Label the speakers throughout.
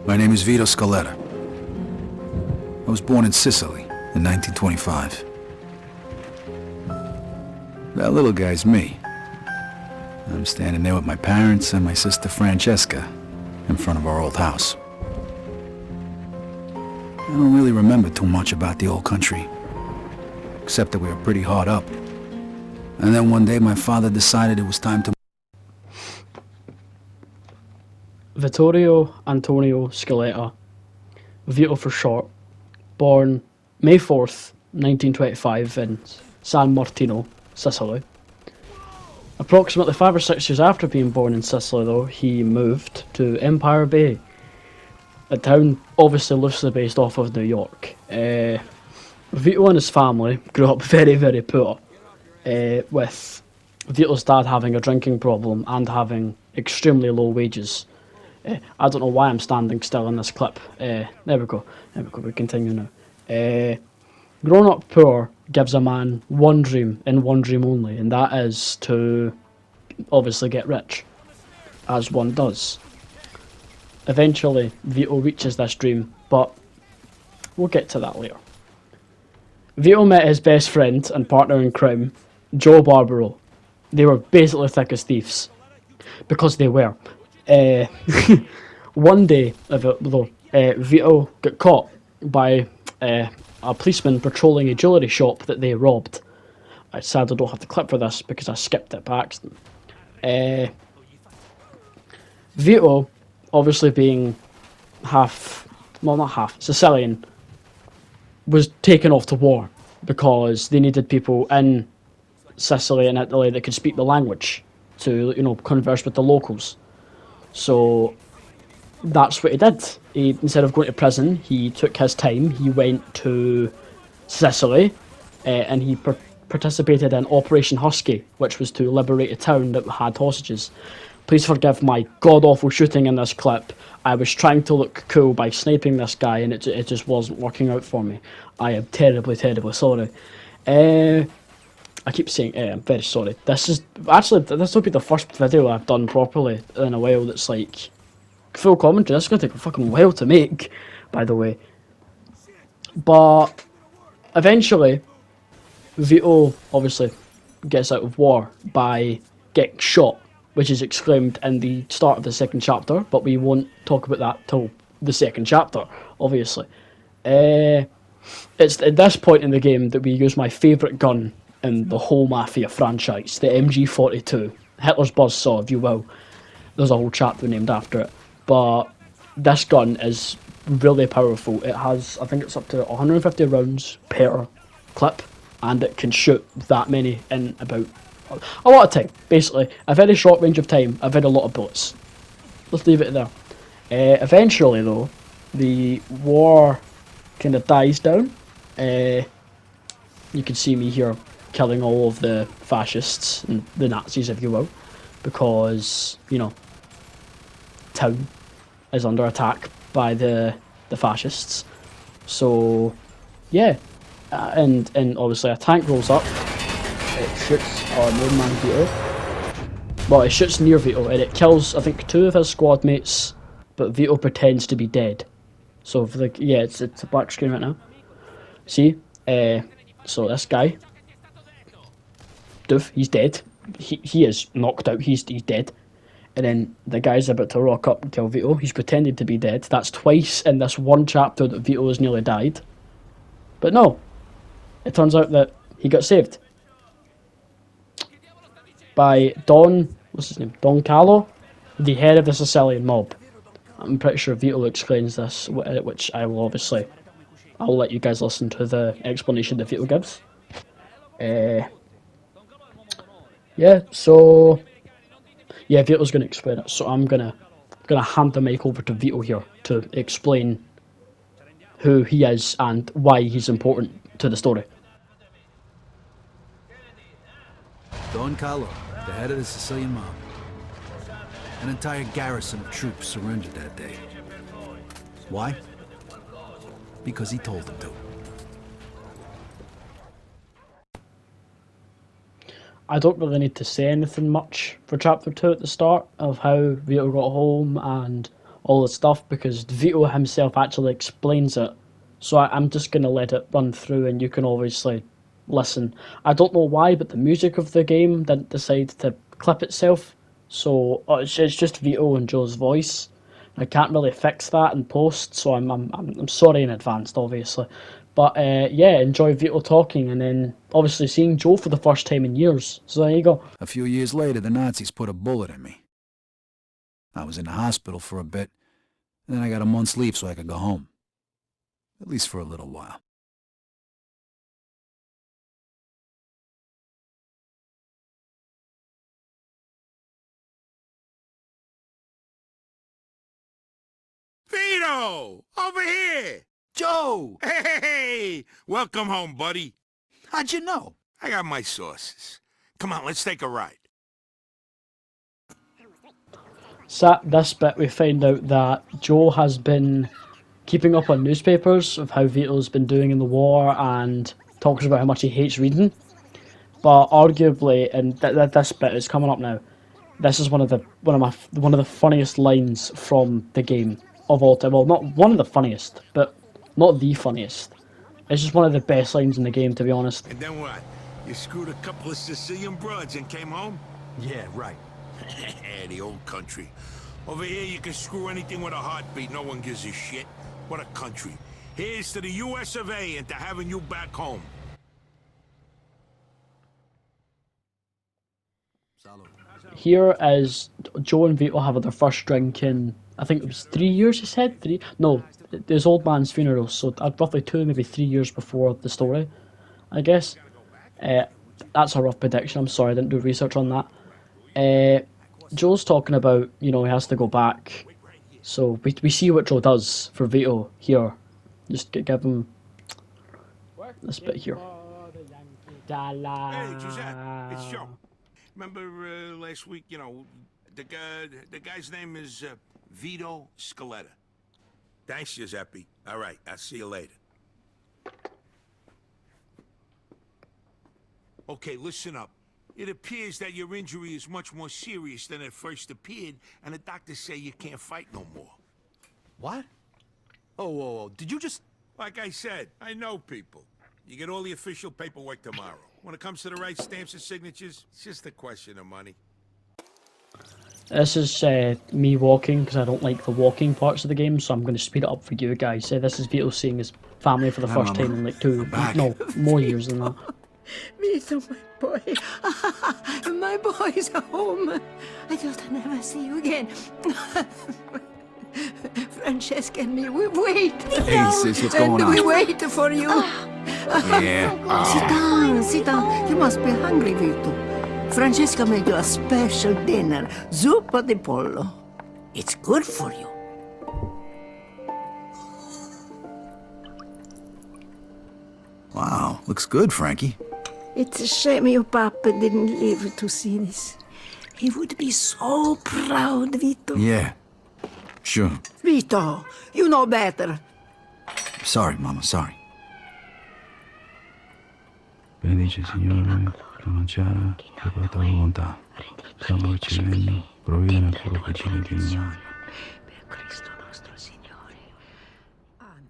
Speaker 1: My name is Vito Scaletta. I was born in Sicily in 1925. That little guy's me. I'm standing there with my parents and my sister Francesca in front of our old house. I don't really remember too much about the old country, except that we were pretty hard up. And then one day my father decided it was time to...
Speaker 2: Vittorio Antonio Scaletta, Vito for short, born May 4th, 1925 in San Martino, Sicily. Approximately 5 or 6 years after being born in Sicily though, he moved to Empire Bay, a town obviously loosely based off of New York. Vito and his family grew up very, very poor, with Vito's dad having a drinking problem and having extremely low wages. I don't know why I'm standing still in this clip. There we go, we continue now. Growing up poor gives a man one dream and one dream only, and that is to obviously get rich, as one does. Eventually, Vito reaches this dream, but we'll get to that later. Vito met his best friend and partner in crime, Joe Barbaro. They were basically thick as thieves, because they were. One day, though, Vito got caught by a policeman patrolling a jewellery shop that they robbed. I sadly don't have the clip for this because I skipped it by accident. Vito, obviously being Sicilian, was taken off to war because they needed people in Sicily and Italy that could speak the language to, converse with the locals. So that's what he did. Instead of going to prison, he took his time. He went to Sicily, and he participated in Operation Husky, which was to liberate a town that had hostages. Please forgive my god-awful shooting in this clip. I was trying to look cool by sniping this guy, and it just wasn't working out for me. I am terribly, terribly sorry. I keep saying, I'm very sorry. This will be the first video I've done properly in a while that's like full commentary. This is going to take a fucking while to make, by the way. But eventually, Vito obviously gets out of war by getting shot, which is exclaimed in the start of the second chapter, but we won't talk about that till the second chapter, obviously. It's at this point in the game that we use my favourite gun in the whole Mafia franchise, the MG42, Hitler's Buzzsaw, if you will. There's a whole chapter named after it. But this gun is really powerful. It has, I think it's up to 150 rounds per clip, and it can shoot that many in about a lot of time. Basically, a very short range of time, a very lot of bullets. Let's leave it there. Eventually, though, the war kind of dies down. You can see me here killing all of the fascists and the Nazis, if you will, because, town is under attack by the fascists. So, yeah, and obviously a tank rolls up. It shoots our main man Vito. Well, it shoots near Vito and it kills, I think, 2 of his squad mates, but Vito pretends to be dead. So, it's a black screen right now. See? So this guy, Doof, he's dead. He is knocked out. He's dead. And then the guy's about to rock up and kill Vito. He's pretended to be dead. That's twice in this one chapter that Vito has nearly died. But no, it turns out that he got saved by Don, what's his name? Don Carlo, the head of the Sicilian mob. I'm pretty sure Vito explains this, which I'll let you guys listen to the explanation that Vito gives. Vito's going to explain it, so I'm gonna hand the mic over to Vito here to explain who he is and why he's important to the story.
Speaker 1: Don Carlo, the head of the Sicilian mob. An entire garrison of troops surrendered that day. Why? Because he told them to.
Speaker 2: I don't really need to say anything much for chapter 2 at the start of how Vito got home and all the stuff, because Vito himself actually explains it. So I'm just going to let it run through and you can obviously listen. I don't know why, but the music of the game didn't decide to clip itself. So it's just Vito and Joe's voice. I can't really fix that in post, so I'm sorry in advance, obviously. But yeah, enjoy Vito talking, and then obviously seeing Joe for the first time in years. So there you go.
Speaker 1: A few years later, the Nazis put a bullet in me. I was in the hospital for a bit, and then I got a month's leave so I could go home. At least for a little while.
Speaker 3: Vito! Over here!
Speaker 1: Joe!
Speaker 3: Hey! Welcome home, buddy.
Speaker 1: How'd you know?
Speaker 3: I got my sources. Come on, let's take a ride.
Speaker 2: So at this bit we find out that Joe has been keeping up on newspapers of how Vito's been doing in the war and talks about how much he hates reading. But arguably, and this bit is coming up now, this is one of the funniest lines from the game of all time. Well, not one of the funniest, but not the funniest. It's just one of the best lines in the game, to be honest.
Speaker 3: And then what? You screwed a couple of Sicilian broads and came home?
Speaker 1: Yeah, right.
Speaker 3: The old country. Over here you can screw anything with a heartbeat, no one gives a shit. What a country. Here's to the US of A and to having you back home.
Speaker 2: Here is Joe and Vito having their first drink in, I think it was 3 years, he said? No, this old man's funeral, so roughly 2, maybe 3 years before the story, I guess. That's a rough prediction, I'm sorry, I didn't do research on that. Joe's talking about, you know, he has to go back. So we see what Joe does for Vito here. Just give him this bit here.
Speaker 3: Hey, Giuseppe, it's Joe. Remember last week, you know, the guy's name is Vito Scaletta. Thanks, Giuseppe. All right, I'll see you later. Okay, listen up. It appears that your injury is much more serious than it first appeared, and the doctors say you can't fight no more.
Speaker 1: What? Oh, whoa, whoa. Did you just...
Speaker 3: Like I said, I know people. You get all the official paperwork tomorrow. When it comes to the right stamps and signatures, it's just a question of money.
Speaker 2: This is me walking, because I don't like the walking parts of the game, so I'm going to speed it up for you guys. This is Vito seeing his family for the first time in like more years than that.
Speaker 4: Vito, my boy. My boy's home. I just never see you again. Francesca and me, we wait.
Speaker 1: Hey, sis, what's going on?
Speaker 4: We wait for you.
Speaker 1: Yeah.
Speaker 4: Sit down. You must be hungry, Vito. Francesca made you a special dinner, zuppa di pollo. It's good for you.
Speaker 1: Wow, looks good, Frankie.
Speaker 4: It's a shame your papa didn't live to see this. He would be so proud, Vito.
Speaker 1: Yeah, sure.
Speaker 4: Vito, you know better.
Speaker 1: Sorry, Mama, sorry.
Speaker 5: Benedice Signore, la mangiara, che fa tua volontà. Siamo uccidendo, provvede nel cuore piacere di noi.
Speaker 4: Per Cristo nostro Signore. Amen.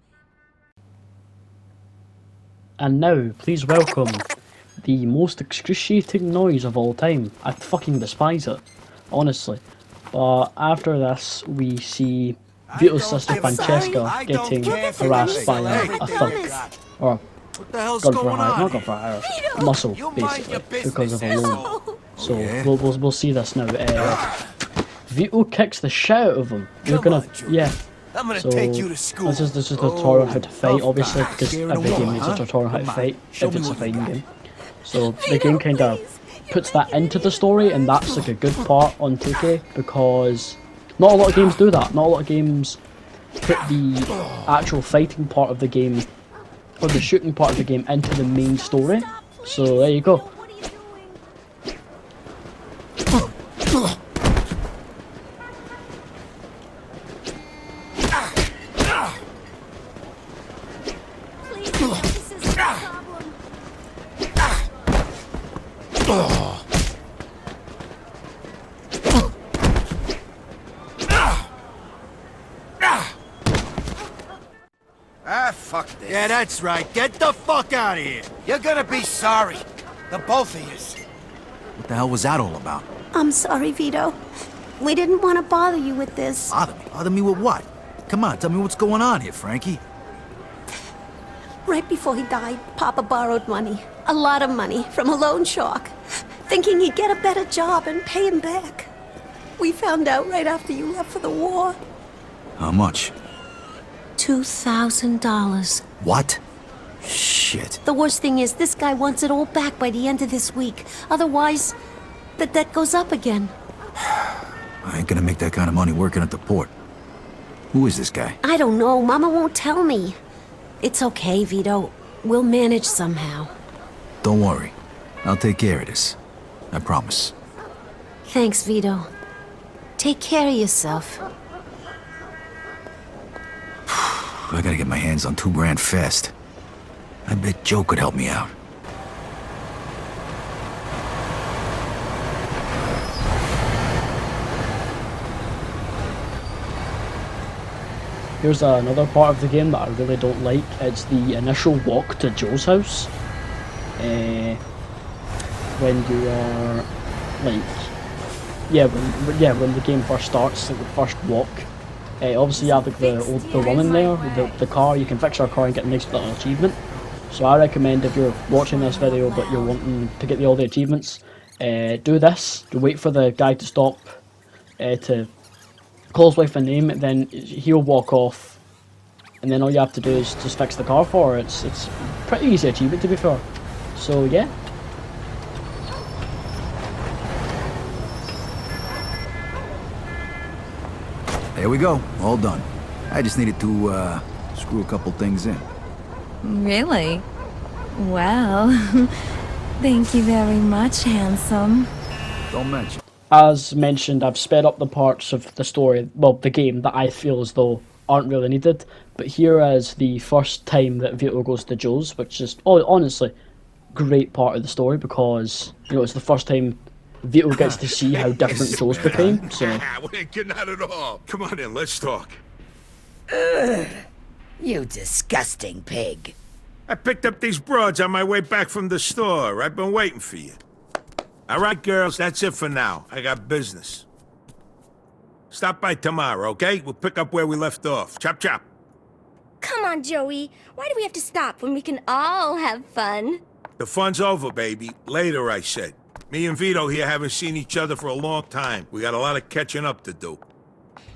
Speaker 2: And now, please welcome the most excruciating noise of all time. I fucking despise it, honestly. But after this, we see Vito's sister Francesca getting harassed by a thug. Or
Speaker 1: What the hell's
Speaker 2: gun for
Speaker 1: going
Speaker 2: hire,
Speaker 1: on?
Speaker 2: not gun for hire, muscle, basically, because of a loan. So we'll see this now. Vito kicks the shit out of him. You're gonna, yeah.
Speaker 6: I'm gonna
Speaker 2: So
Speaker 6: take you to school.
Speaker 2: this is a tutorial on how to fight, obviously, because every game needs a tutorial on how to fight if it's a fighting game. So the game kind of puts that into the story, and that's like a good part on 2K, because not a lot of games do that. Not a lot of games put the actual fighting part of the game, or the shooting part of the game, into the main story. So there you go.
Speaker 6: What are you doing? Please, this is a problem.
Speaker 7: Ah, fuck this.
Speaker 8: Yeah, that's right. Get the fuck out of here.
Speaker 7: You're gonna be sorry. The both of yous.
Speaker 1: What the hell was that all about?
Speaker 6: I'm sorry, Vito. We didn't want to bother you with this.
Speaker 1: Bother me? Bother me with what? Come on, tell me what's going on here, Frankie.
Speaker 6: Right before he died, Papa borrowed money. A lot of money from a loan shark, thinking he'd get a better job and pay him back. We found out right after you left for the war.
Speaker 1: How much?
Speaker 6: $2,000.
Speaker 1: What? Shit.
Speaker 6: The worst thing is, this guy wants it all back by the end of this week. Otherwise, the debt goes up again.
Speaker 1: I ain't gonna make that kind of money working at the port. Who is this guy?
Speaker 6: I don't know. Mama won't tell me. It's okay, Vito. We'll manage somehow.
Speaker 1: Don't worry. I'll take care of this. I promise.
Speaker 6: Thanks, Vito. Take care of yourself.
Speaker 1: I gotta get my hands on $2,000 fast. I bet Joe could help me out.
Speaker 2: Here's another part of the game that I really don't like. It's the initial walk to Joe's house. When you are like, when the game first starts, like the first walk. Obviously, you have like the one in there, the car. You can fix your car and get a nice little achievement. So I recommend, if you're watching this video but you're wanting to get all the achievements, do this. You wait for the guy to stop, to call his wife a name, then he'll walk off, and then all you have to do is just fix the car for her. It's pretty easy achievement, to be fair. So yeah.
Speaker 1: There we go. All done. I just needed to, screw a couple things in.
Speaker 9: Really? Well, thank you very much, handsome.
Speaker 1: Don't mention.
Speaker 2: As mentioned, I've sped up the parts of the story, well, the game, that I feel as though aren't really needed. But here is the first time that Vito goes to Joe's, which is, honestly, great part of the story, because, you know, it's the first time Vito gets to see how different Joe's became, so...
Speaker 3: We ain't getting out at all. Come on in, let's talk.
Speaker 4: You disgusting pig.
Speaker 3: I picked up these broads on my way back from the store. I've been waiting for you. All right, girls, that's it for now. I got business. Stop by tomorrow, okay? We'll pick up where we left off. Chop, chop.
Speaker 10: Come on, Joey. Why do we have to stop when we can all have fun?
Speaker 3: The fun's over, baby. Later, I said. Me and Vito here haven't seen each other for a long time. We got a lot of catching up to do.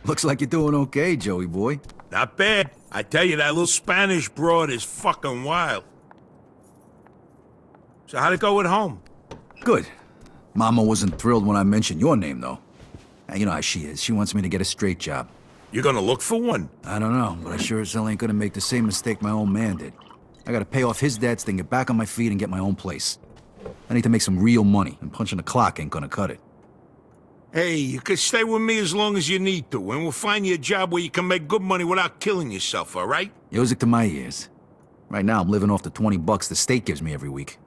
Speaker 1: Looks like you're doing okay, Joey boy.
Speaker 3: Not bad. I tell you, that little Spanish broad is fucking wild. So how'd it go at home?
Speaker 1: Good. Mama wasn't thrilled when I mentioned your name, though. You know how she is. She wants me to get a straight job.
Speaker 3: You gonna look for one?
Speaker 1: I don't know, but I sure as hell ain't gonna make the same mistake my old man did. I gotta pay off his debts, then get back on my feet and get my own place. I need to make some real money, and punching the clock ain't gonna cut it.
Speaker 3: Hey, you can stay with me as long as you need to, and we'll find you a job where you can make good money without killing yourself, all right?
Speaker 1: Music to my ears. Right now, I'm living off the $20 the state gives me every week.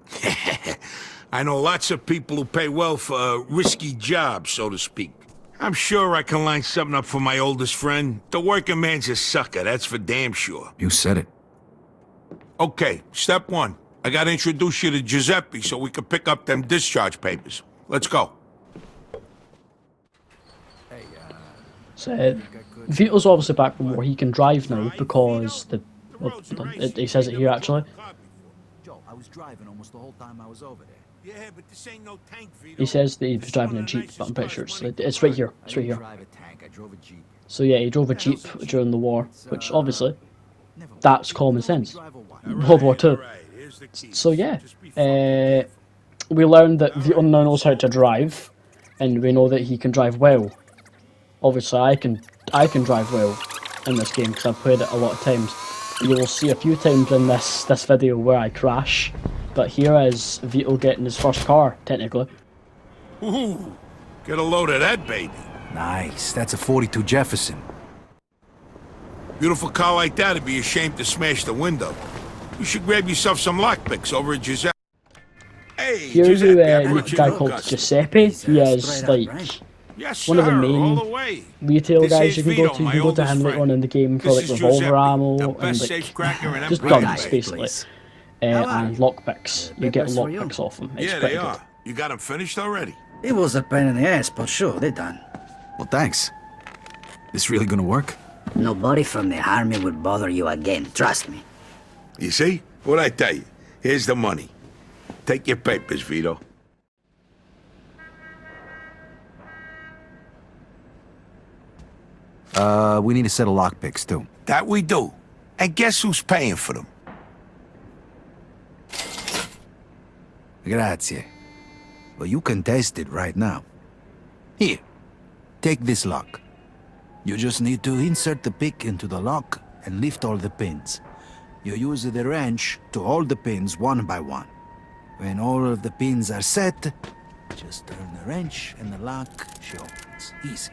Speaker 3: I know lots of people who pay well for a risky job, so to speak. I'm sure I can line something up for my oldest friend. The working man's a sucker, that's for damn sure.
Speaker 1: You said it.
Speaker 3: Okay, step one. I gotta introduce you to Giuseppe so we can pick up them discharge papers. Let's go.
Speaker 2: So, Vito's obviously back from where he can drive now, because he says it here actually.
Speaker 1: Joe, I was driving almost the whole time I was over there.
Speaker 3: Yeah, but this ain't no tank, Vito.
Speaker 2: He says that he was driving a Jeep, but I'm pretty sure it's right here. It's right here.
Speaker 1: Drive a tank, I drove a Jeep.
Speaker 2: So yeah, he drove a Jeep during the war, which obviously, that's common sense. World War II. So yeah, we learned that Vito now knows how to drive, and we know that he can drive well. Obviously, I can drive well. in this game because I've played it a lot of times. You will see a few times in this video where I crash, but here is Vito getting his first car, technically.
Speaker 3: Ooh, get a load of that, baby.
Speaker 1: Nice. That's a 42 Jefferson.
Speaker 3: Beautiful car like that would be ashamed to smash the window. You should grab yourself some lockpicks over at Giuseppe. Hey,
Speaker 2: Here
Speaker 3: Giuseppe,
Speaker 2: you
Speaker 3: I
Speaker 2: meet
Speaker 3: brought
Speaker 2: a
Speaker 3: you
Speaker 2: guy
Speaker 3: no
Speaker 2: called
Speaker 3: custom.
Speaker 2: Giuseppe. He is like
Speaker 3: Yes,
Speaker 2: one of the
Speaker 3: sir, all
Speaker 2: main
Speaker 3: the way.
Speaker 2: retail
Speaker 3: This
Speaker 2: guys
Speaker 3: is
Speaker 2: you can go
Speaker 3: Vito,
Speaker 2: to. You
Speaker 3: my
Speaker 2: can go to
Speaker 3: oldest
Speaker 2: him later
Speaker 3: friend.
Speaker 2: on in the game for
Speaker 3: This
Speaker 2: like
Speaker 3: is
Speaker 2: revolver
Speaker 3: Giuseppe,
Speaker 2: ammo
Speaker 3: the
Speaker 2: and
Speaker 3: best
Speaker 2: like
Speaker 3: safecracker in
Speaker 2: just
Speaker 3: Empire
Speaker 2: guns
Speaker 3: Bay.
Speaker 2: basically, and lockpicks. You get lockpicks off him. It's
Speaker 3: Yeah,
Speaker 2: pretty
Speaker 3: they
Speaker 2: good.
Speaker 3: are. You got them finished already?
Speaker 11: It was a pain in the ass, but sure, they're done.
Speaker 1: Well, thanks. This really gonna work?
Speaker 11: Nobody from the army would bother you again, trust me.
Speaker 3: You see? What'd I tell you? Here's the money. Take your papers, Vito.
Speaker 1: We need a set of lockpicks, too.
Speaker 3: That we do. And guess who's paying for them?
Speaker 1: Grazie. Well, you can test it right now. Here, take this lock. You just need to insert the pick into the lock and lift all the pins. You use the wrench to hold the pins one by one. When all of the pins are set, just turn the wrench and the lock opens. Easy.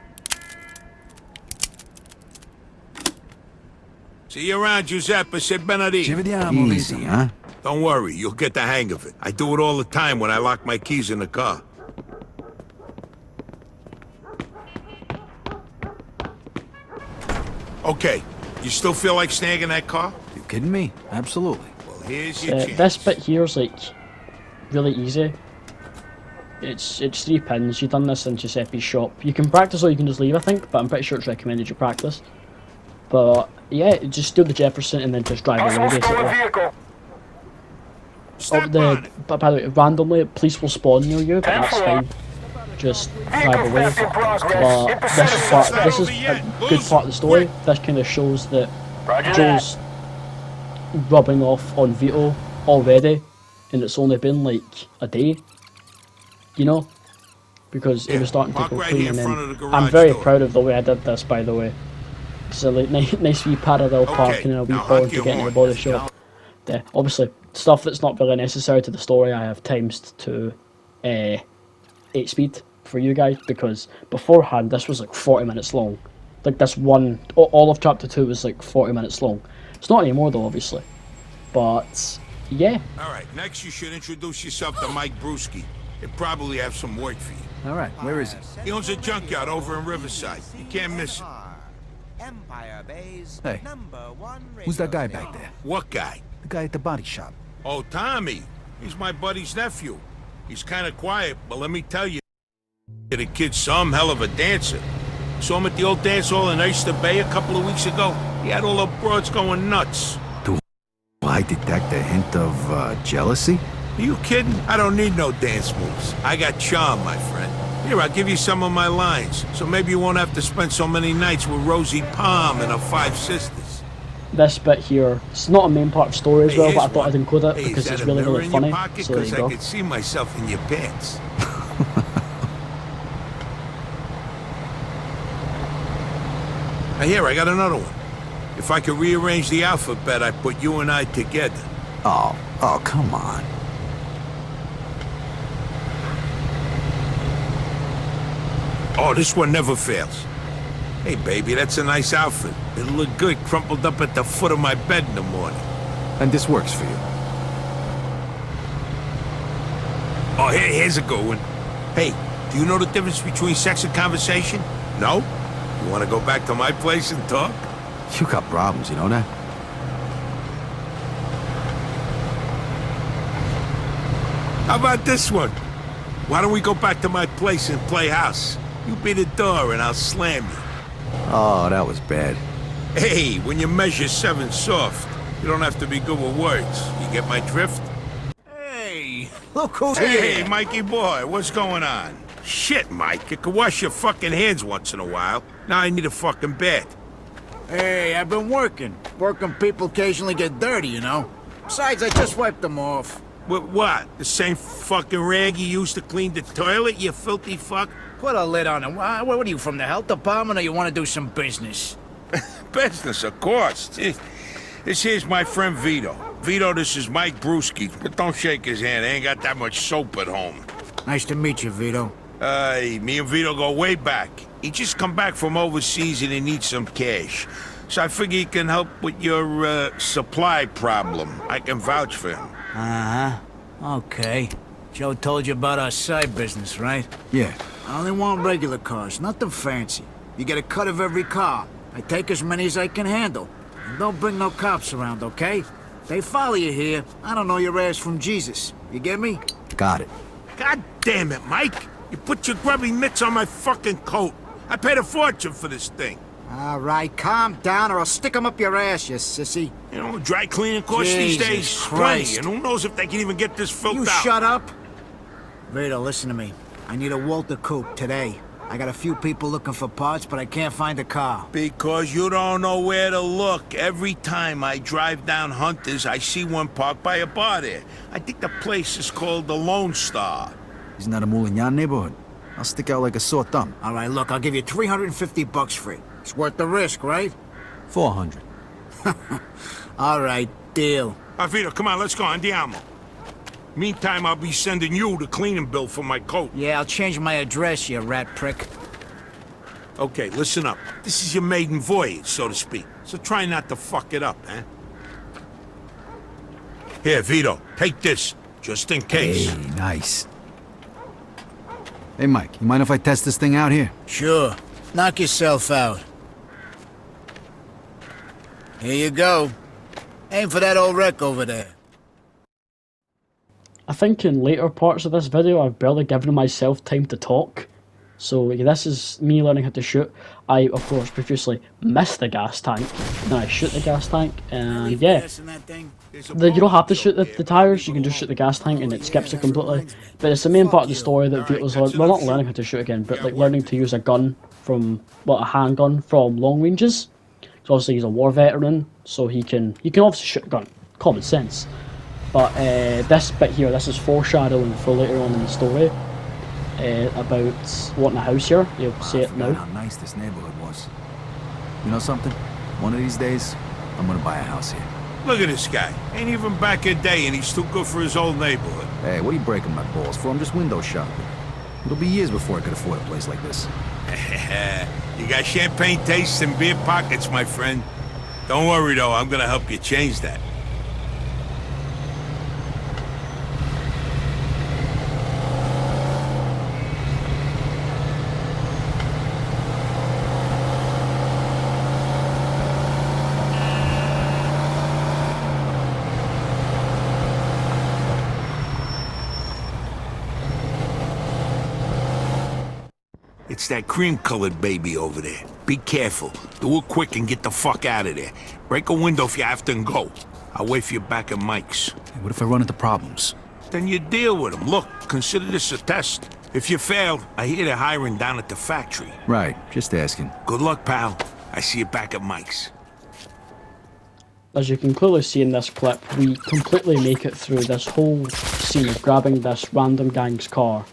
Speaker 3: See you around, Giuseppe. Say Benedetto.
Speaker 1: Ci vediamo, easy, huh?
Speaker 3: Don't worry, you'll get the hang of it. I do it all the time when I lock my keys in the car. Okay, you still feel like snagging that car?
Speaker 1: You kidding me? Absolutely.
Speaker 3: Well, here's your chance.
Speaker 2: This bit here is like really easy. It's 3 pins. You've done this in Giuseppe's shop. You can practice or you can just leave, I think, but I'm pretty sure it's recommended you practice. But yeah, just steal the Jefferson and then just drive away basically. But by the way, randomly police will spawn near you, but that's fine. Just drive away. But this is a good part of the story. This kind of shows that Joe's rubbing off on Vito already, and it's only been like a day, you know, because it was starting to go clean. And then I'm very proud of the way I did this, by the way. So like nice wee parallel parking and a wee pond to get into the body shop. Yeah, obviously stuff that's not really necessary to the story I have times to 8 speed for you guys, because beforehand this was like 40 minutes long. Like this one, all of chapter 2 was like 40 minutes long. It's not anymore though, obviously. But yeah.
Speaker 3: Alright, next you should introduce yourself to Mike Brewski. He'll probably have some work for you.
Speaker 1: All right, where is he?
Speaker 3: He owns a junkyard over in Riverside. You can't miss him.
Speaker 1: Hey, who's that guy back there?
Speaker 3: What guy?
Speaker 1: The guy at the body shop.
Speaker 3: Oh, Tommy. He's my buddy's nephew. He's kind of quiet, but let me tell you, the kid's some hell of a dancer. Saw him at the old dance hall in Oyster Bay a couple of weeks ago. He had all the broads going nuts.
Speaker 1: Do I detect a hint of jealousy?
Speaker 3: Are you kidding? I don't need no dance moves. I got charm, my friend. Here, I'll give you some of my lines, so maybe you won't have to spend so many nights with Rosie Palm and her 5 sisters.
Speaker 2: This bit here, it's not a main part of the story as well, but I thought I'd include it because it's really, really funny. So there you go.
Speaker 3: I could see myself in your pants. Now here, I got another one. If I could rearrange the alphabet, I'd put you and I together.
Speaker 1: Oh, come on.
Speaker 3: Oh, this one never fails. Hey, baby, that's a nice outfit. It'll look good crumpled up at the foot of my bed in the morning.
Speaker 1: And this works for you.
Speaker 3: Oh, here's a good one. Hey, do you know the difference between sex and conversation? No? You want to go back to my place and talk?
Speaker 1: You got problems, you know that?
Speaker 3: How about this one? Why don't we go back to my place and play house? You be the door and I'll slam you.
Speaker 1: Oh, that was bad.
Speaker 3: Hey, when you measure 7 soft, you don't have to be good with words. You get my drift?
Speaker 8: Hey, look who's
Speaker 3: Hey,
Speaker 8: here.
Speaker 3: Mikey boy, what's going on? Shit, Mike, you can wash your fucking hands once in a while. Now I need a fucking bed.
Speaker 8: Hey, I've been working. Working people occasionally get dirty, you know? Besides, I just wiped them off.
Speaker 3: What? The same fucking rag you used to clean the toilet, you filthy fuck?
Speaker 8: Put a lid on it. What are you, from the health department, or you want to do some business?
Speaker 3: business, of course. This here's my friend Vito. Vito, this is Mike Brewski, but don't shake his hand. I ain't got that much soap at home.
Speaker 8: Nice to meet you, Vito.
Speaker 3: Me and Vito go way back. He just come back from overseas and he needs some cash. So I figure he can help with your, supply problem. I can vouch for him.
Speaker 8: Uh-huh. Okay. Joe told you about our side business, right?
Speaker 1: Yeah.
Speaker 8: I only want regular cars, nothing fancy. You get a cut of every car. I take as many as I can handle. And don't bring no cops around, okay? They follow you here. I don't know your ass from Jesus. You get me?
Speaker 1: Got it.
Speaker 3: God damn it, Mike! You put your grubby mitts on my fucking coat. I paid a fortune for this thing.
Speaker 8: All right, calm down or I'll stick 'em up your ass, you sissy.
Speaker 3: You know, dry cleaning costs these
Speaker 8: Jesus
Speaker 3: days
Speaker 8: Christ.
Speaker 3: plenty, and who knows if they can even get this filled
Speaker 8: You
Speaker 3: out.
Speaker 8: shut up. Vito, listen to me. I need a Walter coupe today. I got a few people looking for parts, but I can't find a car.
Speaker 3: Because you don't know where to look. Every time I drive down Hunters, I see one parked by a bar there. I think the place is called the Lone Star.
Speaker 1: Isn't that a Moulignan neighborhood? I'll stick out like a sore thumb.
Speaker 8: All right, look, I'll give you $350 for it. It's worth the risk, right?
Speaker 1: 400.
Speaker 8: All right, deal.
Speaker 3: Vito, come on, let's go. Andiamo. Meantime, I'll be sending you the cleaning bill for my coat.
Speaker 8: Yeah, I'll change my address, you rat prick.
Speaker 3: Okay, listen up. This is your maiden voyage, so to speak. So try not to fuck it up, eh? Here, Vito, take this, just in case.
Speaker 1: Hey, nice. Hey, Mike, you mind if I test this thing out here?
Speaker 8: Sure. Knock yourself out. Here you go. Aim for that old wreck over there.
Speaker 2: I think in later parts of this video, I've barely given myself time to talk. So this is me learning how to shoot. I, of course, profusely miss the gas tank. Then I shoot the gas tank, and yeah. You don't have to shoot the tires, you can just shoot the gas tank and it skips it completely. But it's the main part of the story that Vito's well, not learning how to shoot again, but like learning to use a gun from, a handgun from long ranges. So obviously he's a war veteran, so he can obviously shoot a gun. Common sense. But this bit here, this is foreshadowing for later on in the story about wanting a house here. You'll see it now.
Speaker 1: How nice this neighborhood was. You know something? One of these days, I'm gonna buy a house here.
Speaker 3: Look at this guy. Ain't even back a day and he's too good for his old neighborhood.
Speaker 1: Hey, what are you breaking my balls for? I'm just window shopping. It'll be years before I could afford a place like this.
Speaker 3: You got champagne tastes and beer pockets, my friend. Don't worry, though. I'm gonna help you change that. It's that cream-colored baby over there. Be careful. Do it quick and get the fuck out of there. Break a window if you have to and go. I'll wait for you back at Mike's.
Speaker 1: Hey, what if I run into problems?
Speaker 3: Then you deal with them. Look, consider this a test. If you fail, I hear they're hiring down at the factory.
Speaker 1: Right, just asking.
Speaker 3: Good luck, pal. I see you back at Mike's.
Speaker 2: As you can clearly see in this clip, we completely make it through this whole scene of grabbing this random gang's car.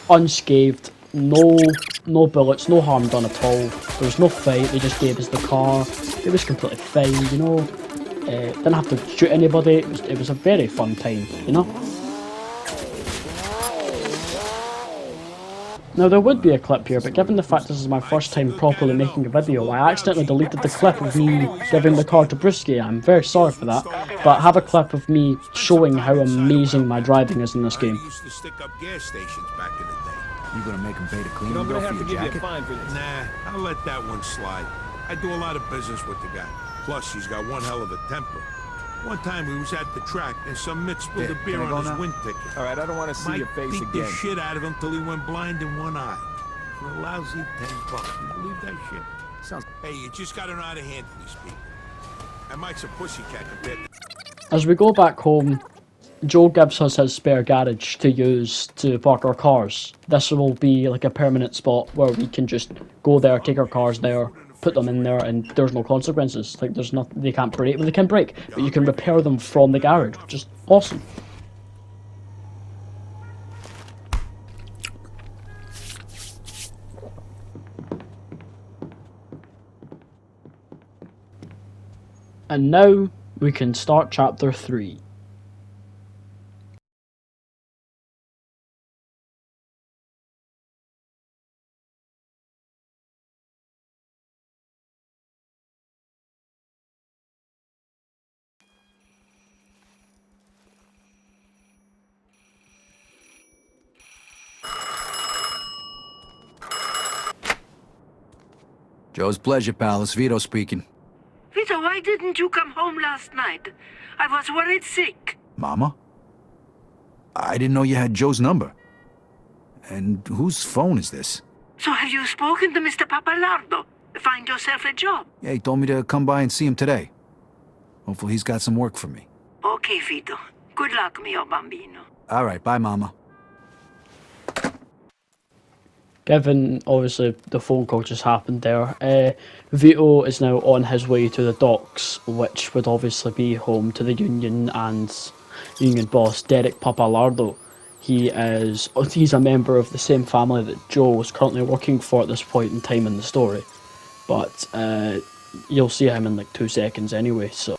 Speaker 2: Unscathed. No bullets, no harm done at all. There was no fight, they just gave us the car. It was completely fine, you know. Didn't have to shoot anybody, it was a very fun time, you know. Now there would be a clip here, but given the fact this is my first time properly making a video, I accidentally deleted the clip of me giving the car to Brewski. I'm very sorry for that, but I have a clip of me showing how amazing my driving is in this game.
Speaker 3: I used to stick up gas stations back in the day.
Speaker 1: You gonna make him pay to clean bill for your jacket?
Speaker 3: Nah, I'll let that one slide. I do a lot of business with the guy. Plus, he's got one hell of a temper. One time we was at the track and some mitt spilled a beer on his wind ticket.
Speaker 12: All right, I don't want to see
Speaker 3: Mike
Speaker 12: your face
Speaker 3: beat
Speaker 12: again.
Speaker 3: the shit out of him till he went blind in one eye. For a lousy $10. You believe that shit?
Speaker 1: Sounds.
Speaker 3: Hey, you just gotta know how to handle these people. And Mike's a pussycat compared to...
Speaker 2: As we go back home, Joe gives us his spare garage to use to park our cars. This will be like a permanent spot where we can just go there, take our cars there, put them in there, and there's no consequences. Like there's nothing, they can't break. Well, they can break, but you can repair them from the garage, which is awesome. And now we can start chapter 3.
Speaker 1: Joe's Pleasure Palace, Vito speaking.
Speaker 4: Vito, why didn't you come home last night? I was worried sick.
Speaker 1: Mama? I didn't know you had Joe's number. And whose phone is this?
Speaker 4: So have you spoken to Mr. Papalardo? Find yourself a job.
Speaker 1: Yeah, he told me to come by and see him today. Hopefully he's got some work for me.
Speaker 4: Okay, Vito. Good luck, mio bambino.
Speaker 1: All right, bye, Mama.
Speaker 2: Given, obviously, the phone call just happened there, Vito is now on his way to the docks, which would obviously be home to the Union and Union boss, Derek Papalardo. He's a member of the same family that Joe is currently working for at this point in time in the story. But you'll see him in like 2 seconds anyway, so...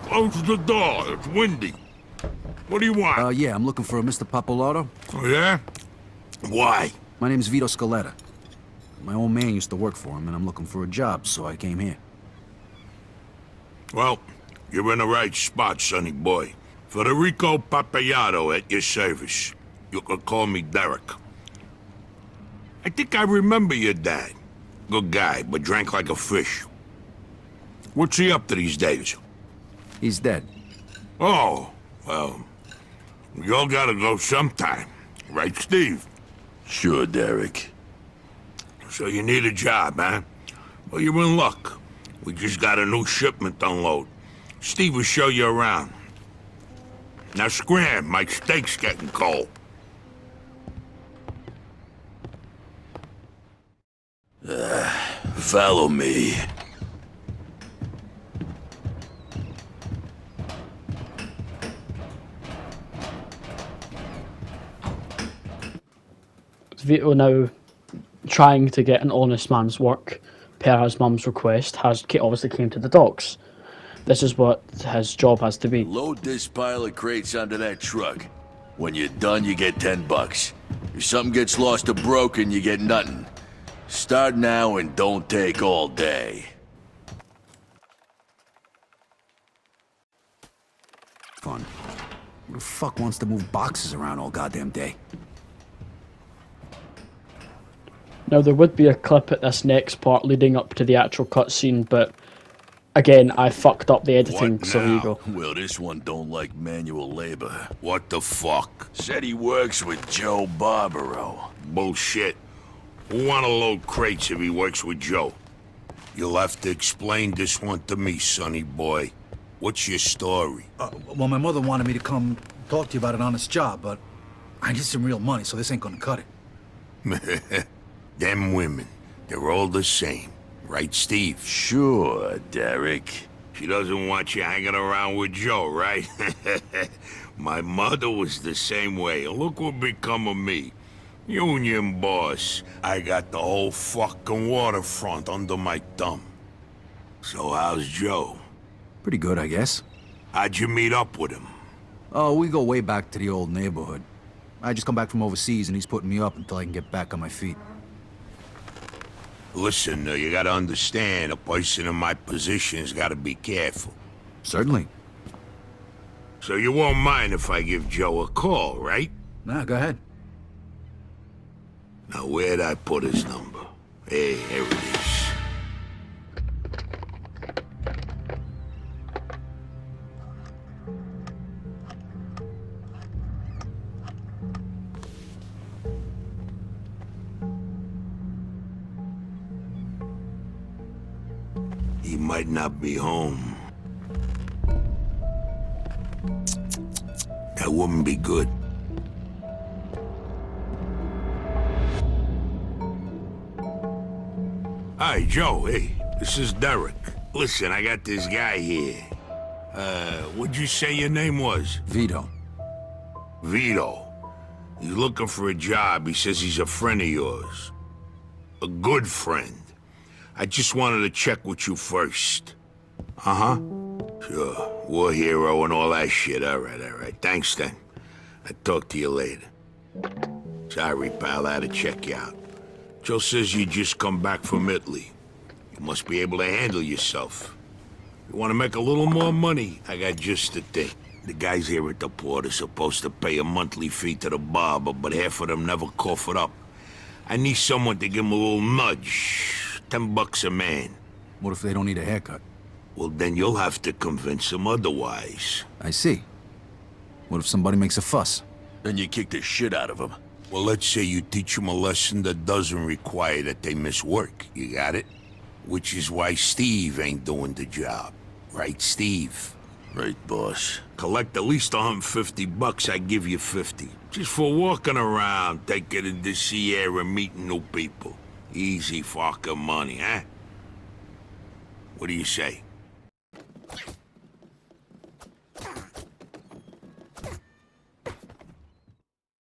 Speaker 3: Close the door. It's windy. What do you want?
Speaker 1: Yeah, I'm looking for Mr. Papalardo.
Speaker 3: Oh, yeah? Why?
Speaker 1: My name's Vito Scaletta. My old man used to work for him, and I'm looking for a job, so I came here.
Speaker 3: Well, you're in the right spot, sonny boy. Federico Papalardo at your service. You can call me Derek. I think I remember your dad. Good guy, but drank like a fish. What's he up to these days?
Speaker 1: He's dead.
Speaker 3: Oh, well, we all gotta go sometime. Right, Steve?
Speaker 12: Sure, Derek.
Speaker 3: So you need a job, huh? Well, you're in luck. We just got a new shipment to unload. Steve will show you around. Now scram, my steak's getting cold.
Speaker 12: Follow me.
Speaker 2: Vito now trying to get an honest man's work, per his mum's request, obviously came to the docks. This is what his job has to be.
Speaker 12: Load this pile of crates onto that truck. When you're done, you get $10. If something gets lost or broken, you get nothing. Start now and don't take all day.
Speaker 1: Fun. Who the fuck wants to move boxes around all goddamn day?
Speaker 2: Now, there would be a clip at this next part leading up to the actual cutscene, but again, I fucked up the editing,
Speaker 3: What
Speaker 2: so here you go.
Speaker 12: Well, this one don't like manual labor.
Speaker 3: What the fuck?
Speaker 12: Said he works with Joe Barbaro.
Speaker 3: Bullshit. Who wanna load crates if he works with Joe? You'll have to explain this one to me, sonny boy. What's your story?
Speaker 1: Well, my mother wanted me to come talk to you about an honest job, but I need some real money, so this ain't gonna cut it.
Speaker 3: Them women, they're all the same. Right, Steve?
Speaker 12: Sure, Derek.
Speaker 3: She doesn't want you hanging around with Joe, right? My mother was the same way. Look what become of me. Union boss. I got the whole fucking waterfront under my thumb. So how's Joe?
Speaker 1: Pretty good, I guess.
Speaker 3: How'd you meet up with him?
Speaker 1: Oh, we go way back to the old neighborhood. I just come back from overseas, and he's putting me up until I can get back on my feet.
Speaker 3: Listen, you gotta understand, a person in my position's gotta be careful.
Speaker 1: Certainly.
Speaker 3: So you won't mind if I give Joe a call, right?
Speaker 1: Nah, go ahead.
Speaker 3: Now, where'd I put his number? Hey, here it is. He might not be home. That wouldn't be good. Hi, Joe. Hey, this is Derek. Listen, I got this guy here. What'd you say your name was?
Speaker 1: Vito.
Speaker 3: Vito. He's looking for a job. He says he's a friend of yours. A good friend. I just wanted to check with you first. Uh-huh. Sure. War hero and all that shit. All right. Thanks, then. I'll talk to you later. Sorry, pal. I had to check you out. Joe says you just come back from Italy. You must be able to handle yourself. You want to make a little more money? I got just the thing. The guys here at the port are supposed to pay a monthly fee to the barber, but half of them never cough it up. I need someone to give them a little nudge. $10 a man.
Speaker 1: What if they don't need a haircut?
Speaker 3: Well, then you'll have to convince them otherwise.
Speaker 1: I see. What if somebody makes a fuss?
Speaker 12: Then you kick the shit out of them.
Speaker 3: Well, let's say you teach them a lesson that doesn't require that they miss work. You got it? Which is why Steve ain't doing the job. Right, Steve?
Speaker 12: Right, boss.
Speaker 3: Collect at least $150, I give you 50. Just for walking around, taking in the sea air and meeting new people. Easy fucking money, huh? What do you say?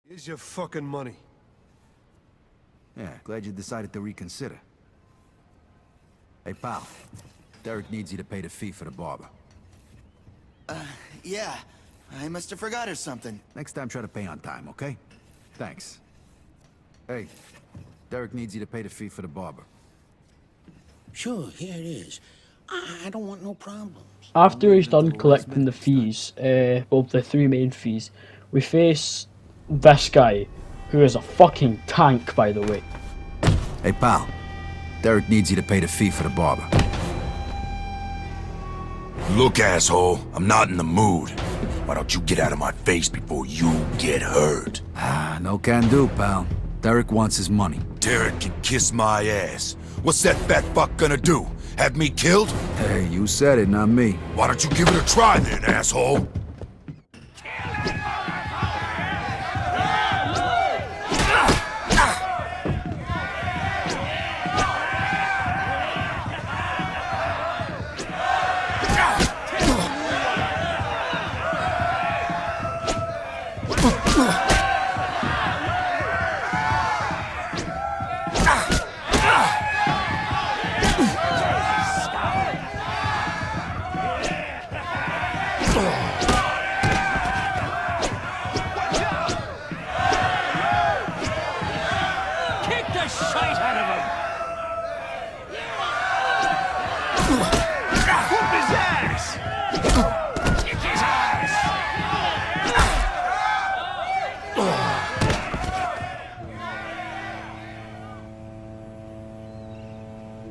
Speaker 13: Here's your fucking money.
Speaker 1: Yeah, glad you decided to reconsider. Hey, pal. Derek needs you to pay the fee for the barber.
Speaker 7: Yeah. I must have forgot or something.
Speaker 1: Next time, try to pay on time, okay? Thanks. Hey, Derek needs you to pay the fee for the barber.
Speaker 14: Sure, here it is. I don't want no problems.
Speaker 2: After he's done collecting the fees, well, the three main fees, we face this guy, who is a fucking tank, by the way.
Speaker 1: Hey, pal. Derek needs you to pay the fee for the barber.
Speaker 15: Look, asshole, I'm not in the mood. Why don't you get out of my face before you get hurt?
Speaker 1: Ah, no can do, pal. Derek wants his money.
Speaker 15: Derek can kiss my ass. What's that fat fuck gonna do? Have me killed?
Speaker 1: Hey, you said it, not me.
Speaker 15: Why don't you give it a try then, asshole?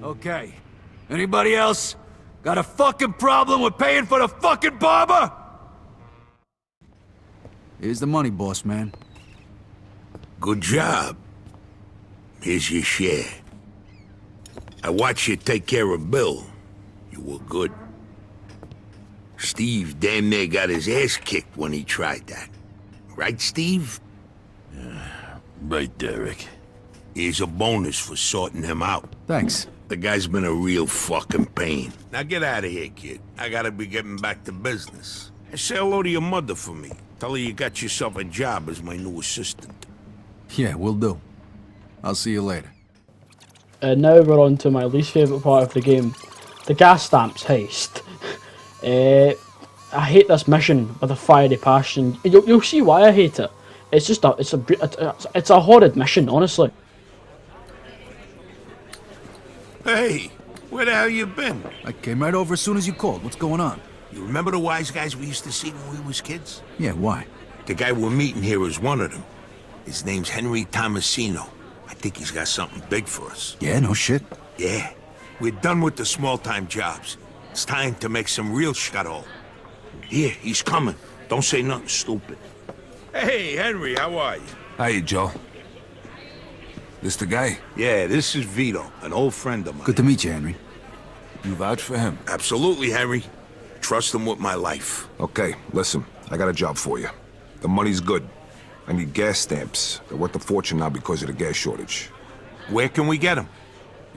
Speaker 1: Okay. Anybody else got a fucking problem with paying for the fucking barber? Here's the money, boss man.
Speaker 3: Good job. Here's your share. I watched you take care of Bill. You were good. Steve damn near got his ass kicked when he tried that. Right, Steve?
Speaker 12: Right, Derek.
Speaker 3: Here's a bonus for sorting him out.
Speaker 1: Thanks.
Speaker 3: The guy's been a real fucking pain. Now get out of here, kid. I gotta be getting back to business. And say hello to your mother for me. Tell her you got yourself a job as my new assistant.
Speaker 1: Yeah, will do. I'll see you later.
Speaker 2: And now we're on to my least favourite part of the game. The gas stamps heist. I hate this mission with a fiery passion. You'll see why I hate it. It's just it's a horrid mission, honestly.
Speaker 3: Hey, where the hell you been?
Speaker 1: I came right over as soon as you called. What's going on?
Speaker 3: You remember the wise guys we used to see when we was kids?
Speaker 1: Yeah, why?
Speaker 3: The guy we're meeting here is one of them. His name's Henry Tomasino. I think he's got something big for us.
Speaker 1: Yeah, no shit.
Speaker 3: Yeah. We're done with the small-time jobs. It's time to make some real shuttle. Here, he's coming. Don't say nothing stupid. Hey, Henry, how are you?
Speaker 15: Hiya, Joe. This the guy?
Speaker 3: Yeah, this is Vito, an old friend of mine.
Speaker 1: Good to meet you, Henry.
Speaker 15: You vouch for him?
Speaker 3: Absolutely, Henry. Trust him with my life.
Speaker 16: Okay, listen. I got a job for you. The money's good. I need gas stamps. They're worth a fortune now because of the gas shortage.
Speaker 3: Where can we get them?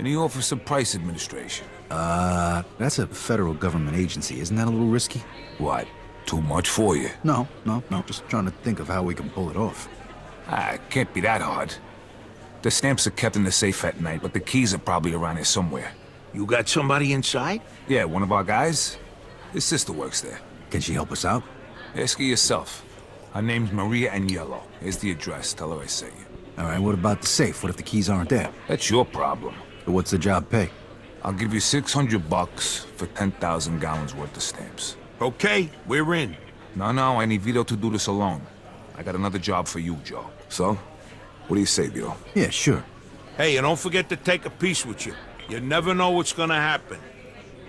Speaker 15: In the Office of Price Administration.
Speaker 1: That's a federal government agency. Isn't that a little risky?
Speaker 15: What? Too much for you?
Speaker 1: No. Just trying to think of how we can pull it off.
Speaker 15: It can't be that hard. The stamps are kept in the safe at night, but the keys are probably around here somewhere.
Speaker 3: You got somebody inside?
Speaker 15: Yeah, one of our guys. His sister works there.
Speaker 1: Can she help us out?
Speaker 15: Ask her yourself. Her name's Maria Agnello. Here's the address. Tell her I sent you.
Speaker 1: All right, what about the safe? What if the keys aren't there?
Speaker 15: That's your problem.
Speaker 1: So what's the job pay?
Speaker 15: I'll give you $600 for 10,000 gallons worth of stamps.
Speaker 3: Okay, we're in.
Speaker 15: No, I need Vito to do this alone. I got another job for you, Joe.
Speaker 16: So? What do you say, Vito?
Speaker 1: Yeah, sure.
Speaker 3: Hey, and don't forget to take a piece with you. You never know what's gonna happen.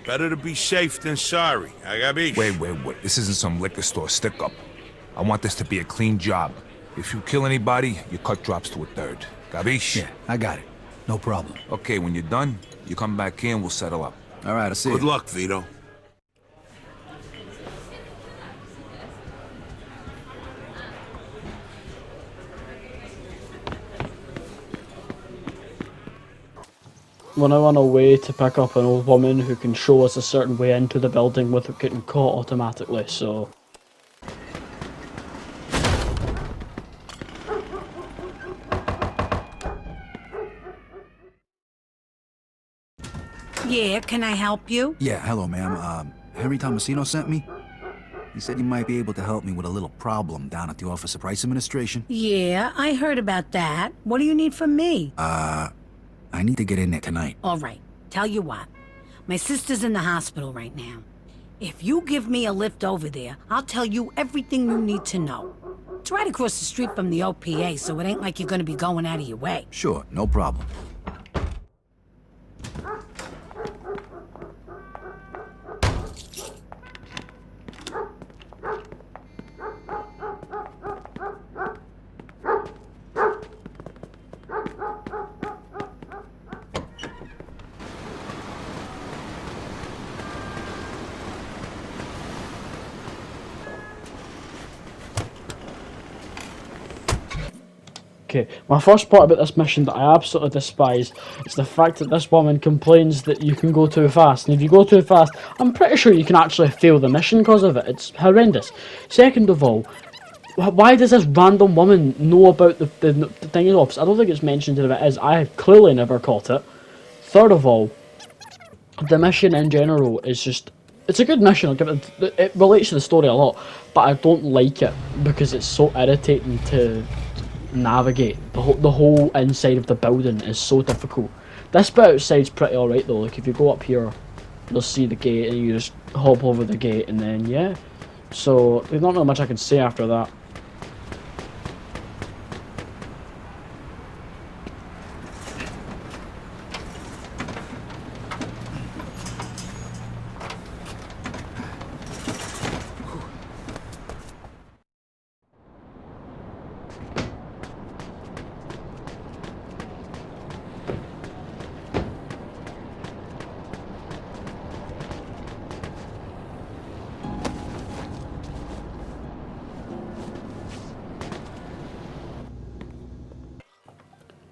Speaker 3: Better to be safe than sorry. Agabish.
Speaker 15: Wait. This isn't some liquor store stick-up. I want this to be a clean job. If you kill anybody, your cut drops to a third. Gabish?
Speaker 1: Yeah, I got it. No problem.
Speaker 15: Okay, when you're done, you come back here and we'll settle up.
Speaker 1: All right, I'll see you.
Speaker 3: Good luck, Vito.
Speaker 2: We're now on our way to pick up an old woman who can show us a certain way into the building without getting caught automatically, so...
Speaker 17: Yeah, can I help you?
Speaker 1: Yeah, hello, ma'am. Henry Tomasino sent me. He said you might be able to help me with a little problem down at the Office of Price Administration.
Speaker 17: Yeah, I heard about that. What do you need from me?
Speaker 1: I need to get in there tonight.
Speaker 17: All right, tell you what. My sister's in the hospital right now. If you give me a lift over there, I'll tell you everything you need to know. It's right across the street from the OPA, so it ain't like you're gonna be going out of your way.
Speaker 1: Sure, no problem.
Speaker 2: Okay, my first part about this mission that I absolutely despise is the fact that this woman complains that you can go too fast, and if you go too fast, I'm pretty sure you can actually fail the mission because of it. It's horrendous. Second of all, why does this random woman know about the thing in office? I don't think it's mentioned if it is. I have clearly never caught it. Third of all, the mission in general is just... It's a good mission, I'll give it... It relates to the story a lot, but I don't like it because it's so irritating to navigate. The whole inside of the building is so difficult. This bit outside's pretty alright though. Like if you go up here, you'll see the gate and you just hop over the gate and then yeah. So there's not really much I can say after that.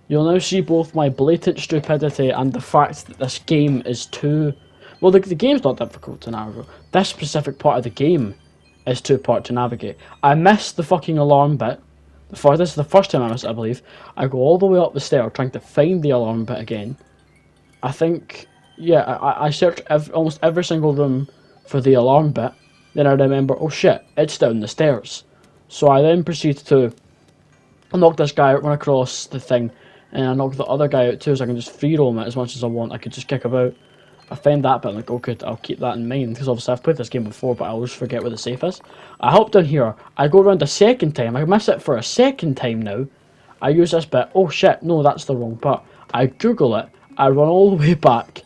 Speaker 2: You'll now see both my blatant stupidity and the fact that this game is too... Well, the game's not difficult to navigate. This specific part of the game is too hard to navigate. I missed the fucking alarm bit. This is the first time I missed it, I believe. I go all the way up the stair trying to find the alarm bit again. I think... Yeah, I searched almost every single room for the alarm bit. Then I remember, oh shit, it's down the stairs. So I then proceed to knock this guy out, run across the thing, and I knock the other guy out too, so I can just free roam it as much as I want. I could just kick about. I find that bit, I'm like, okay, I'll keep that in mind, because obviously I've played this game before, but I always forget where the safe is. I hop down here, I go around a second time, I miss it for a second time now. I use this bit, oh shit, no, that's the wrong part. I Google it, I run all the way back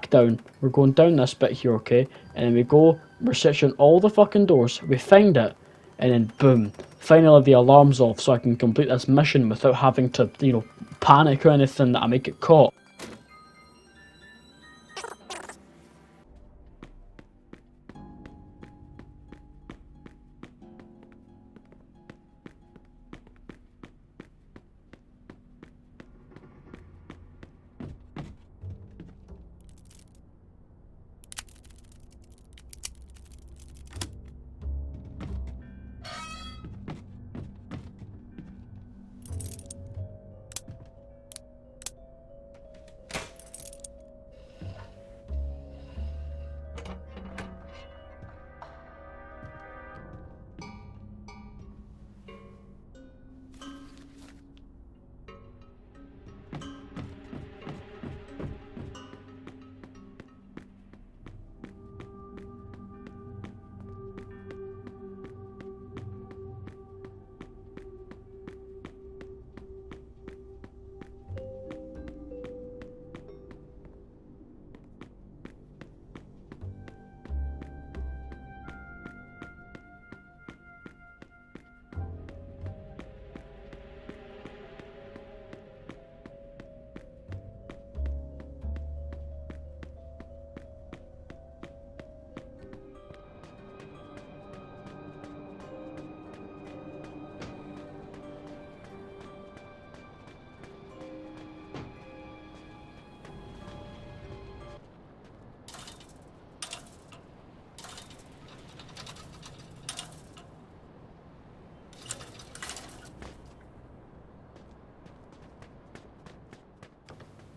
Speaker 2: down, we're going down this bit here, okay, and then we go, we're searching all the fucking doors, we find it, and then boom, finally the alarm's off so I can complete this mission without having to, you know, panic or anything that I may get caught.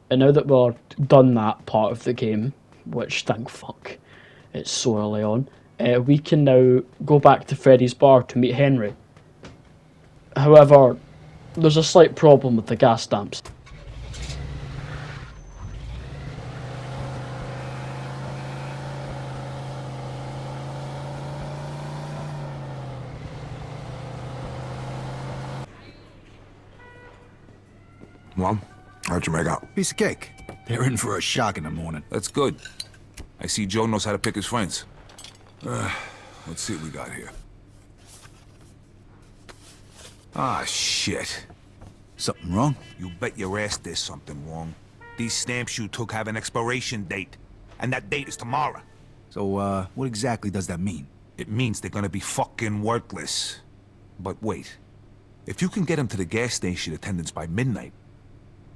Speaker 2: And now that we're done that part of the game, which thank fuck, it's so early on, we can now go back to Freddy's bar to meet Henry. However, there's a slight problem with the gas stamps.
Speaker 16: Well, how'd you make out?
Speaker 1: Piece of cake. They're in for a shock in the morning.
Speaker 15: That's good. I see Joe knows how to pick his friends. Let's see what we got here. Ah, shit.
Speaker 1: Something wrong?
Speaker 15: You bet your ass there's something wrong. These stamps you took have an expiration date, and that date is tomorrow.
Speaker 1: So, what exactly does that mean?
Speaker 15: It means they're gonna be fucking worthless. But wait. If you can get them to the gas station attendants by midnight,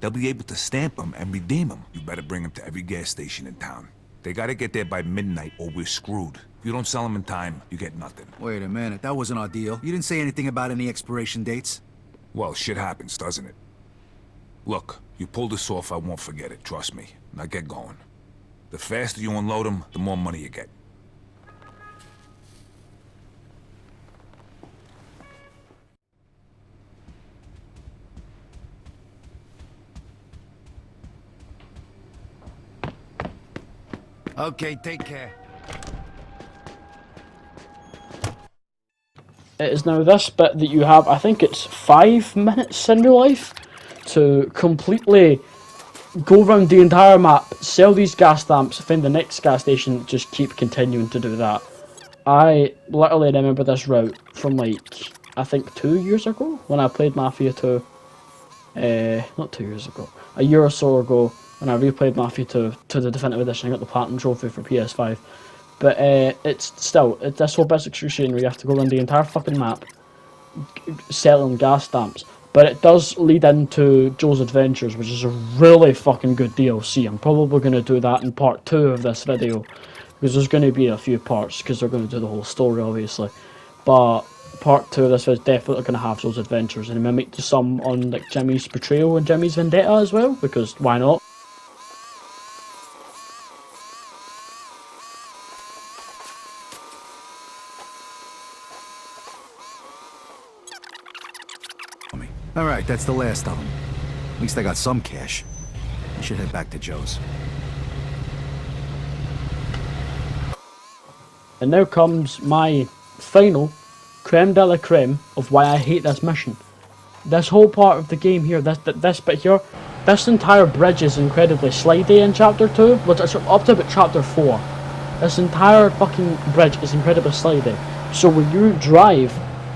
Speaker 15: they'll be able to stamp them and redeem them. You better bring them to every gas station in town. They gotta get there by midnight or we're screwed. If you don't sell them in time, you get nothing.
Speaker 1: Wait a minute, that wasn't our deal. You didn't say anything about any expiration dates?
Speaker 15: Well, shit happens, doesn't it? Look, you pull this off, I won't forget it, trust me. Now get going. The faster you unload them, the more money you get.
Speaker 1: Okay, take care.
Speaker 2: It is now this bit that you have, I think it's 5 minutes in real life, to completely go around the entire map, sell these gas stamps, find the next gas station, just keep continuing to do that. I literally remember this route from like, I think 2 years ago, when I played Mafia 2. Not 2 years ago, a year or so ago, when I replayed Mafia 2 to the Definitive Edition. I got the Platinum Trophy for PS5. But it's still, this whole bit's excruciating where you have to go around the entire fucking map selling gas stamps. But it does lead into Joe's Adventures, which is a really fucking good DLC. I'm probably going to do that in part 2 of this video, because there's going to be a few parts, because they're going to do the whole story, obviously. But part 2 of this is definitely going to have Joe's Adventures, and we might do some on like Jimmy's Betrayal and Jimmy's Vendetta as well, because why not?
Speaker 1: Alright, that's the last of them. At least I got some cash. I should head back to Joe's.
Speaker 2: And now comes my final creme de la creme of why I hate this mission. This whole part of the game here, this bit here, this entire bridge is incredibly slidey in Chapter 2, but it's up to about Chapter 4. This entire fucking bridge is incredibly slidey. So when you drive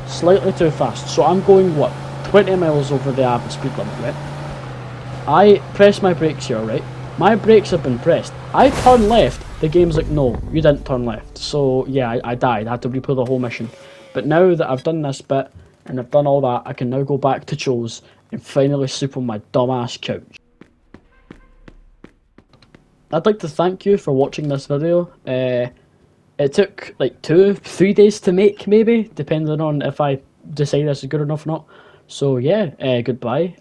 Speaker 2: slightly too fast, so I'm going, what, 20 miles over the average speed limit, right? I press my brakes here, right? My brakes have been pressed. I turn left, the game's like, no, you didn't turn left. So yeah, I died, I had to replay the whole mission. But now that I've done this bit, and I've done all that, I can now go back to Joe's and finally sleep on my dumbass couch. I'd like to thank you for watching this video. It took like 2-3 days to make, maybe, depending on if I decide this is good enough or not. So yeah, goodbye.